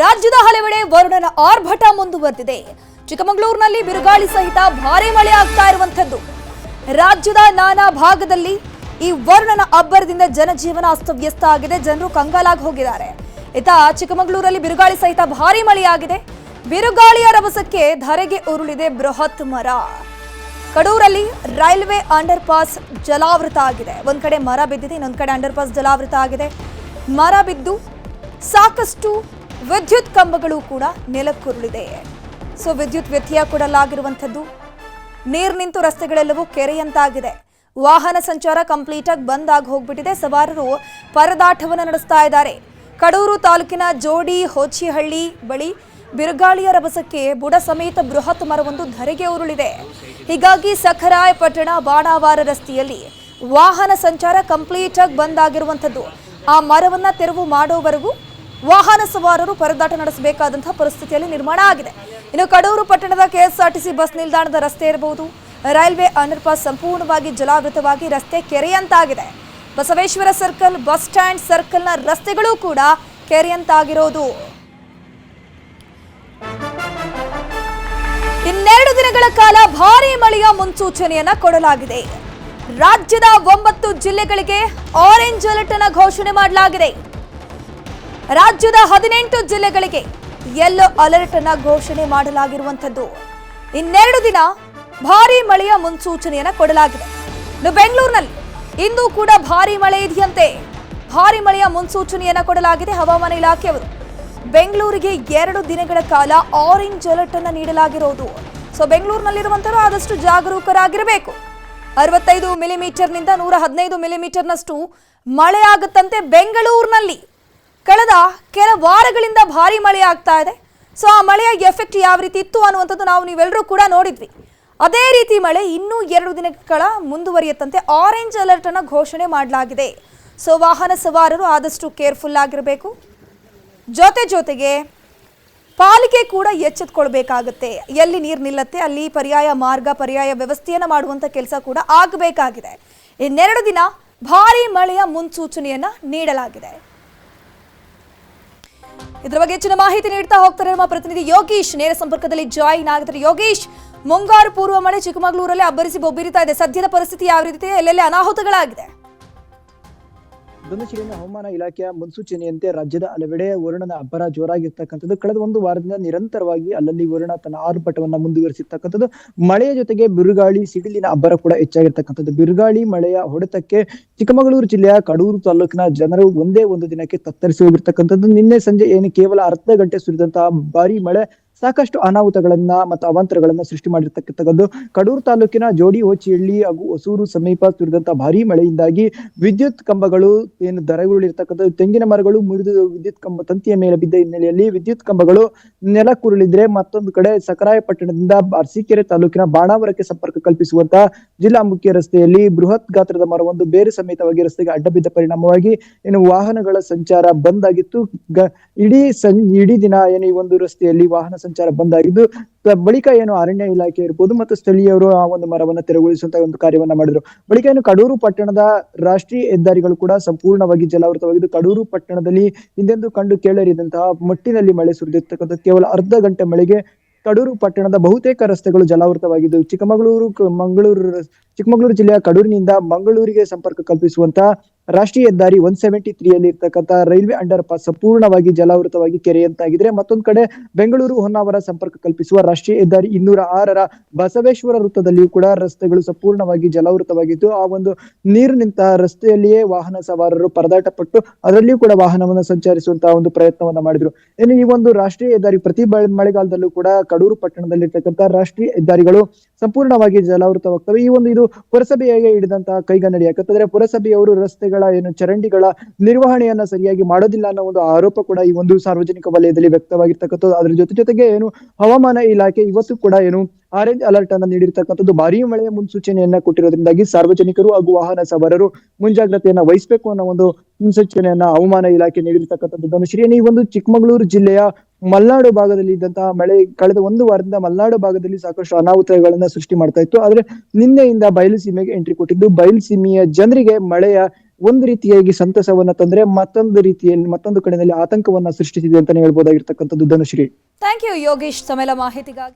ರಾಜ್ಯದ ಹಲವೆಡೆ ವರುಣನ ಆರ್ಭಟ ಮುಂದುವರೆದಿದೆ. ಚಿಕ್ಕಮಗಳೂರಿನಲ್ಲಿ ಬಿರುಗಾಳಿ ಸಹಿತ ಭಾರೀ ಮಳೆ ಆಗ್ತಾ ಇರುವಂತದ್ದು. ರಾಜ್ಯದ ನಾನಾ ಭಾಗದಲ್ಲಿ ಈ ವರುಣನ ಅಬ್ಬರದಿಂದ ಜನಜೀವನ ಅಸ್ತವ್ಯಸ್ತ ಆಗಿದೆ. ಜನರು ಕಂಗಾಲಾಗಿ ಹೋಗಿದ್ದಾರೆ. ಇತ್ತ ಚಿಕ್ಕಮಗಳೂರಲ್ಲಿ ಬಿರುಗಾಳಿ ಸಹಿತ ಭಾರೀ ಮಳೆಯಾಗಿದೆ. ಬಿರುಗಾಳಿಯ ರಭಸಕ್ಕೆ ಧರೆಗೆ ಉರುಳಿದೆ ಬೃಹತ್ ಮರ. ಕಡೂರಲ್ಲಿ ರೈಲ್ವೆ ಅಂಡರ್ ಪಾಸ್ ಜಲಾವೃತ ಆಗಿದೆ. ಒಂದ್ ಕಡೆ ಮರ ಬಿದ್ದಿದೆ, ಇನ್ನೊಂದ್ ಕಡೆ ಅಂಡರ್ ಪಾಸ್ ಜಲಾವೃತ ಆಗಿದೆ. ಮರ ಬಿದ್ದು ಸಾಕಷ್ಟು ವಿದ್ಯುತ್ ಕಂಬಗಳು ಕೂಡ ನೆಲಕ್ಕುರುಳಿದೆ. ಸೊ ವಿದ್ಯುತ್ ವ್ಯತ್ಯಯ ಕೊಡಲಾಗಿರುವಂಥದ್ದು. ನೀರು ನಿಂತು ರಸ್ತೆಗಳೆಲ್ಲವೂ ಕೆರೆಯಂತಾಗಿದೆ. ವಾಹನ ಸಂಚಾರ ಕಂಪ್ಲೀಟ್ ಆಗಿ ಬಂದ್ ಆಗಿ ಹೋಗ್ಬಿಟ್ಟಿದೆ. ಸವಾರರು ಪರದಾಟವನ್ನು ನಡೆಸ್ತಾ ಇದ್ದಾರೆ. ಕಡೂರು ತಾಲೂಕಿನ ಜೋಡಿ ಹೋಚಿಹಳ್ಳಿ ಬಳಿ ಬಿರುಗಾಳಿಯ ರಭಸಕ್ಕೆ ಬುಡ ಸಮೇತ ಬೃಹತ್ ಮರವೊಂದು ಧರೆಗೆ ಉರುಳಿದೆ. ಹೀಗಾಗಿ ಸಖರಾಯಪಟ್ಟಣ ಬಾಣಾವಾರ ರಸ್ತೆಯಲ್ಲಿ ವಾಹನ ಸಂಚಾರ ಕಂಪ್ಲೀಟ್ ಆಗಿ ಬಂದ್ ಆಗಿರುವಂಥದ್ದು. ಆ ಮರವನ್ನ ತೆರವು ಮಾಡೋವರೆಗೂ ವಾಹನ ಸವಾರರು ಪರದಾಟ ನಡೆಸಬೇಕಾದಂತಹ ಪರಿಸ್ಥಿತಿಯಲ್ಲಿ ನಿರ್ಮಾಣ ಆಗಿದೆ. ಇನ್ನು ಕಡೂರು ಪಟ್ಟಣದ ಕೆಎಸ್ಆರ್ಟಿಸಿ ಬಸ್ ನಿಲ್ದಾಣದ ರಸ್ತೆ ಇರಬಹುದು, ರೈಲ್ವೆ ಅಂಡರ್ ಪಾಸ್ ಸಂಪೂರ್ಣವಾಗಿ ಜಲಾವೃತವಾಗಿ ರಸ್ತೆ ಕೆರೆಯಂತಾಗಿದೆ. ಬಸವೇಶ್ವರ ಸರ್ಕಲ್, ಬಸ್ ಸ್ಟ್ಯಾಂಡ್ ಸರ್ಕಲ್ನ ರಸ್ತೆಗಳು ಕೂಡ ಕೆರೆಯಂತಾಗಿರೋದು. ಇನ್ನೆರಡು ದಿನಗಳ ಕಾಲ ಭಾರೀ ಮಳೆಯ ಮುನ್ಸೂಚನೆಯನ್ನ ಕೊಡಲಾಗಿದೆ. ರಾಜ್ಯದ 9 ಜಿಲ್ಲೆಗಳಿಗೆ ಆರೆಂಜ್ ಅಲರ್ಟ್ ಅನ್ನು ಘೋಷಣೆ ಮಾಡಲಾಗಿದೆ. ರಾಜ್ಯದ 18 ಜಿಲ್ಲೆಗಳಿಗೆ ಯೆಲ್ಲೋ ಅಲರ್ಟ್ ಅನ್ನು ಘೋಷಣೆ ಮಾಡಲಾಗಿರುವಂತದ್ದು. ಇನ್ನೆರಡು ದಿನ ಭಾರೀ ಮಳೆಯ ಮುನ್ಸೂಚನೆಯನ್ನ ಕೊಡಲಾಗಿದೆ. ಇನ್ನು ಬೆಂಗಳೂರಿನಲ್ಲಿ ಇಂದು ಕೂಡ ಭಾರೀ ಮಳೆ ಇದೆಯಂತೆ. ಭಾರೀ ಮಳೆಯ ಮುನ್ಸೂಚನೆಯನ್ನ ಕೊಡಲಾಗಿದೆ. ಹವಾಮಾನ ಇಲಾಖೆಯವರು ಬೆಂಗಳೂರಿಗೆ 2 ದಿನಗಳ ಕಾಲ ಆರೆಂಜ್ ಅಲರ್ಟ್ ಅನ್ನು ನೀಡಲಾಗಿರೋದು. ಸೊ ಬೆಂಗಳೂರಿನಲ್ಲಿರುವಂತರು ಆದಷ್ಟು ಜಾಗರೂಕರಾಗಿರಬೇಕು. 65 ಮಿಲಿಮೀಟರ್ನಿಂದ 115 ಮಿಲಿಮೀಟರ್ನಷ್ಟು ಮಳೆ ಆಗುತ್ತಂತೆ ಬೆಂಗಳೂರಿನಲ್ಲಿ. ಕಳೆದ ಕೆಲ ವಾರಗಳಿಂದ ಭಾರೀ ಮಳೆ ಆಗ್ತಾ ಇದೆ. ಸೊ ಆ ಮಳೆಯ ಎಫೆಕ್ಟ್ ಯಾವ ರೀತಿ ಇತ್ತು ಅನ್ನುವಂಥದ್ದು ನೀವೆಲ್ಲರೂ ಕೂಡ ನೋಡಿದ್ವಿ. ಅದೇ ರೀತಿ ಮಳೆ ಇನ್ನೂ 2 ದಿನಗಳ ಮುಂದುವರಿಯುತ್ತಂತೆ. ಆರೆಂಜ್ ಅಲರ್ಟ್ ಅನ್ನು ಘೋಷಣೆ ಮಾಡಲಾಗಿದೆ. ಸೊ ವಾಹನ ಸವಾರರು ಆದಷ್ಟು ಕೇರ್ಫುಲ್ ಆಗಿರಬೇಕು. ಜೊತೆಗೆ ಪಾಲಿಕೆ ಕೂಡ ಎಚ್ಚೆತ್ತುಕೊಳ್ಬೇಕಾಗುತ್ತೆ. ಎಲ್ಲಿ ನೀರು ನಿಲ್ಲತ್ತೆ ಅಲ್ಲಿ ಪರ್ಯಾಯ ಮಾರ್ಗ, ಪರ್ಯಾಯ ವ್ಯವಸ್ಥೆಯನ್ನು ಮಾಡುವಂಥ ಕೆಲಸ ಕೂಡ ಆಗಬೇಕಾಗಿದೆ. ಇನ್ನೆರಡು ದಿನ ಭಾರೀ ಮಳೆಯ ಮುನ್ಸೂಚನೆಯನ್ನ ನೀಡಲಾಗಿದೆ. ಇದರ ಬಗ್ಗೆ ಹೆಚ್ಚಿನ ಮಾಹಿತಿ ನೀಡ್ತಾ ಹೋಗ್ತಾರೆ ನಮ್ಮ ಪ್ರತಿನಿಧಿ ಯೋಗೀಶ್. ನೇರ ಸಂಪರ್ಕದಲ್ಲಿ ಜಾಯಿನ್ ಆಗಿದ್ದಾರೆ. ಯೋಗೀಶ್, ಮುಂಗಾರು ಪೂರ್ವ ಮಳೆ ಚಿಕ್ಕಮಗಳೂರಲ್ಲಿ ಅಬ್ಬರಿಸಿ ಬೊಬ್ಬಿರಿತಾ ಇದೆ. ಸದ್ಯದ ಪರಿಸ್ಥಿತಿ ಯಾವ ರೀತಿ, ಎಲ್ಲೆಲ್ಲಿ ಅನಾಹುತಗಳಾಗಿದೆ? ಧನುಶ್ರೀನ ಹವಾಮಾನ ಇಲಾಖೆಯ ಮುನ್ಸೂಚನೆಯಂತೆ ರಾಜ್ಯದ ಹಲವೆಡೆ ವರುಣನ ಅಬ್ಬರ ಜೋರಾಗಿರ್ತಕ್ಕಂಥದ್ದು. ಕಳೆದ 1 ವಾರದಿಂದ ನಿರಂತರವಾಗಿ ಅಲ್ಲಲ್ಲಿ ವರುಣ ತನ್ನ ಆರ್ಭಟವನ್ನ ಮುಂದುವರಿಸಿರ್ತಕ್ಕಂಥದ್ದು. ಮಳೆಯ ಜೊತೆಗೆ ಬಿರುಗಾಳಿ, ಸಿಡಿಲಿನ ಅಬ್ಬರ ಕೂಡ ಹೆಚ್ಚಾಗಿರ್ತಕ್ಕಂಥದ್ದು. ಬಿರುಗಾಳಿ ಮಳೆಯ ಹೊಡೆತಕ್ಕೆ ಚಿಕ್ಕಮಗಳೂರು ಜಿಲ್ಲೆಯ ಕಡೂರು ತಾಲೂಕಿನ ಜನರು ಒಂದೇ ಒಂದು ದಿನಕ್ಕೆ ತತ್ತರಿಸಿ ಹೋಗಿರ್ತಕ್ಕಂಥದ್ದು. ನಿನ್ನೆ ಸಂಜೆ ಕೇವಲ ಅರ್ಧ ಗಂಟೆ ಸುರಿದಂತಹ ಭಾರೀ ಮಳೆ ಸಾಕಷ್ಟು ಅನಾಹುತಗಳನ್ನ ಮತ್ತು ಅವಾಂತರಗಳನ್ನ ಸೃಷ್ಟಿ ಮಾಡಿರ್ತಕ್ಕಂಥದ್ದು. ಕಡೂರು ತಾಲೂಕಿನ ಜೋಡಿ ಹೋಚಿಹಳ್ಳಿ ಹಾಗೂ ಹೊಸೂರು ಸಮೀಪ ಸುರಿದಂತಹ ಭಾರೀ ಮಳೆಯಿಂದಾಗಿ ವಿದ್ಯುತ್ ಕಂಬಗಳು ಧರೆಗುರುಳಿರ್ತಕ್ಕಂಥದ್ದು. ತೆಂಗಿನ ಮರಗಳು ಮುರಿದು ವಿದ್ಯುತ್ ಕಂಬ ತಂತಿಯ ಮೇಲೆ ಬಿದ್ದ ಹಿನ್ನೆಲೆಯಲ್ಲಿ ವಿದ್ಯುತ್ ಕಂಬಗಳು ನೆಲಕ್ಕುರುಳಿದ್ರೆ, ಮತ್ತೊಂದು ಕಡೆ ಸಖರಾಯಪಟ್ಟಣದಿಂದ ಅರಸೀಕೆರೆ ತಾಲೂಕಿನ ಬಾಣಾವರಕ್ಕೆ ಸಂಪರ್ಕ ಕಲ್ಪಿಸುವಂತಹ ಜಿಲ್ಲಾ ಮುಖ್ಯ ರಸ್ತೆಯಲ್ಲಿ ಬೃಹತ್ ಗಾತ್ರದ ಮರವೊಂದು ಬೇರೆ ಸಮೇತವಾಗಿ ರಸ್ತೆಗೆ ಅಡ್ಡ ಬಿದ್ದ ಪರಿಣಾಮವಾಗಿ ವಾಹನಗಳ ಸಂಚಾರ ಬಂದ್ ಆಗಿತ್ತು. ಇಡೀ ದಿನ ಈ ಒಂದು ರಸ್ತೆಯಲ್ಲಿ ವಾಹನ ಸಂಚಾರ ಬಂದ್ ಆಗಿದ್ದು, ಬಳಿಕ ಅರಣ್ಯ ಇಲಾಖೆ ಇರ್ಬೋದು ಮತ್ತು ಸ್ಥಳೀಯರು ಆ ಒಂದು ಮರವನ್ನ ತೆರವುಗೊಳಿಸುವಂತಹ ಒಂದು ಕಾರ್ಯವನ್ನ ಮಾಡಿದ್ರು. ಬಳಿಕ ಕಡೂರು ಪಟ್ಟಣದ ರಾಷ್ಟ್ರೀಯ ಹೆದ್ದಾರಿಗಳು ಕೂಡ ಸಂಪೂರ್ಣವಾಗಿ ಜಲಾವೃತವಾಗಿದ್ದು, ಕಡೂರು ಪಟ್ಟಣದಲ್ಲಿ ಹಿಂದೆಂದೂ ಕಂಡು ಕೇಳರಿದಂತಹ ಮಟ್ಟಿನಲ್ಲಿ ಮಳೆ ಸುರಿದಿರ್ತಕ್ಕಂಥ ಕೇವಲ ಅರ್ಧ ಗಂಟೆ ಮಳೆಗೆ ಕಡೂರು ಪಟ್ಟಣದ ಬಹುತೇಕ ರಸ್ತೆಗಳು ಜಲಾವೃತವಾಗಿದ್ದು, ಚಿಕ್ಕಮಗಳೂರು ಜಿಲ್ಲೆಯ ಕಡೂರಿನಿಂದ ಮಂಗಳೂರಿಗೆ ಸಂಪರ್ಕ ಕಲ್ಪಿಸುವಂತಹ ರಾಷ್ಟ್ರೀಯ ಹೆದ್ದಾರಿ 173 ಯಲ್ಲಿ ಇರ್ತಕ್ಕಂಥ ರೈಲ್ವೆ ಅಂಡರ್ ಪಾಸ್ ಸಂಪೂರ್ಣವಾಗಿ ಜಲಾವೃತವಾಗಿ ಕೆರೆಯಂತಾಗಿದ್ರೆ, ಮತ್ತೊಂದು ಕಡೆ ಬೆಂಗಳೂರು ಹೊನ್ನಾವರ ಸಂಪರ್ಕ ಕಲ್ಪಿಸುವ ರಾಷ್ಟ್ರೀಯ ಹೆದ್ದಾರಿ 206ರ ಬಸವೇಶ್ವರ ವೃತ್ತದಲ್ಲಿಯೂ ಕೂಡ ರಸ್ತೆಗಳು ಸಂಪೂರ್ಣವಾಗಿ ಜಲಾವೃತವಾಗಿದ್ದು, ಆ ಒಂದು ನೀರು ನಿಂತ ರಸ್ತೆಯಲ್ಲಿಯೇ ವಾಹನ ಸವಾರರು ಪರದಾಟ ಪಟ್ಟು ಅದರಲ್ಲಿಯೂ ಕೂಡ ವಾಹನವನ್ನು ಸಂಚರಿಸುವಂತಹ ಒಂದು ಪ್ರಯತ್ನವನ್ನ ಮಾಡಿದ್ರು. ಈ ಒಂದು ರಾಷ್ಟ್ರೀಯ ಹೆದ್ದಾರಿ ಪ್ರತಿ ಮಳೆಗಾಲದಲ್ಲೂ ಕೂಡ ಕಡೂರು ಪಟ್ಟಣದಲ್ಲಿರ್ತಕ್ಕಂಥ ರಾಷ್ಟ್ರೀಯ ಹೆದ್ದಾರಿಗಳು ಸಂಪೂರ್ಣವಾಗಿ ಜಲಾವೃತವಾಗ್ತವೆ. ಇದು ಪುರಸಭೆಯಾಗಿ ಹಿಡಿದಂತಹ ಕೈಗನ್ನಡಿ. ಯಾಕಂತಂದ್ರೆ ಪುರಸಭೆಯವರು ರಸ್ತೆಗಳ ಚರಂಡಿಗಳ ನಿರ್ವಹಣೆಯನ್ನ ಸರಿಯಾಗಿ ಮಾಡೋದಿಲ್ಲ ಅನ್ನೋ ಒಂದು ಆರೋಪ ಕೂಡ ಈ ಒಂದು ಸಾರ್ವಜನಿಕ ವಲಯದಲ್ಲಿ ವ್ಯಕ್ತವಾಗಿರ್ತಕ್ಕಂಥದ್ದು. ಅದರ ಜೊತೆಗೆ ಹವಾಮಾನ ಇಲಾಖೆ ಇವತ್ತು ಕೂಡ ಆರೆಂಜ್ ಅಲರ್ಟ್ ಅನ್ನ ನೀಡಿರ್ತಕ್ಕಂಥದ್ದು. ಭಾರೀ ಮಳೆಯ ಮುನ್ಸೂಚನೆಯನ್ನ ಕೊಟ್ಟಿರೋದ್ರಿಂದಾಗಿ ಸಾರ್ವಜನಿಕರು ಹಾಗೂ ವಾಹನ ಸವಾರರು ಮುಂಜಾಗ್ರತೆಯನ್ನ ವಹಿಸಬೇಕು ಅನ್ನೋ ಒಂದು ಮುನ್ಸೂಚನೆಯನ್ನ ಹವಾಮಾನ ಇಲಾಖೆ ನೀಡಿರ್ತಕ್ಕಂಥದ್ದು. ಧನುಶ್ರೀ, ಈ ಒಂದು ಚಿಕ್ಕಮಗಳೂರು ಜಿಲ್ಲೆಯ ಮಲೆನಾಡು ಭಾಗದಲ್ಲಿ ಇದ್ದಂತಹ ಮಳೆ ಕಳೆದ 1 ವಾರದಿಂದ ಮಲೆನಾಡು ಭಾಗದಲ್ಲಿ ಸಾಕಷ್ಟು ಅನಾಹುತಗಳನ್ನ ಸೃಷ್ಟಿ ಮಾಡ್ತಾ ಇತ್ತು. ಆದ್ರೆ ನಿನ್ನೆಯಿಂದ ಬಯಲು ಸೀಮೆಗೆ ಎಂಟ್ರಿ ಕೊಟ್ಟಿದ್ದು, ಬಯಲು ಸೀಮೆಯ ಜನರಿಗೆ ಮಳೆಯ ಒಂದು ರೀತಿಯಾಗಿ ಸಂತಸವನ್ನ ತಂದ್ರೆ ಮತ್ತೊಂದು ಕಡೆಯಲ್ಲಿ ಆತಂಕವನ್ನ ಸೃಷ್ಟಿಸಿದೆ ಅಂತಾನೆ ಹೇಳ್ಬೋದಾಗಿರ್ತಕ್ಕಂಥದ್ದು ಧನುಶ್ರೀ. ಥ್ಯಾಂಕ್ ಯು ಯೋಗೇಶ್ ತಮ್ಮೆಲ್ಲ ಮಾಹಿತಿಗಾಗಿ.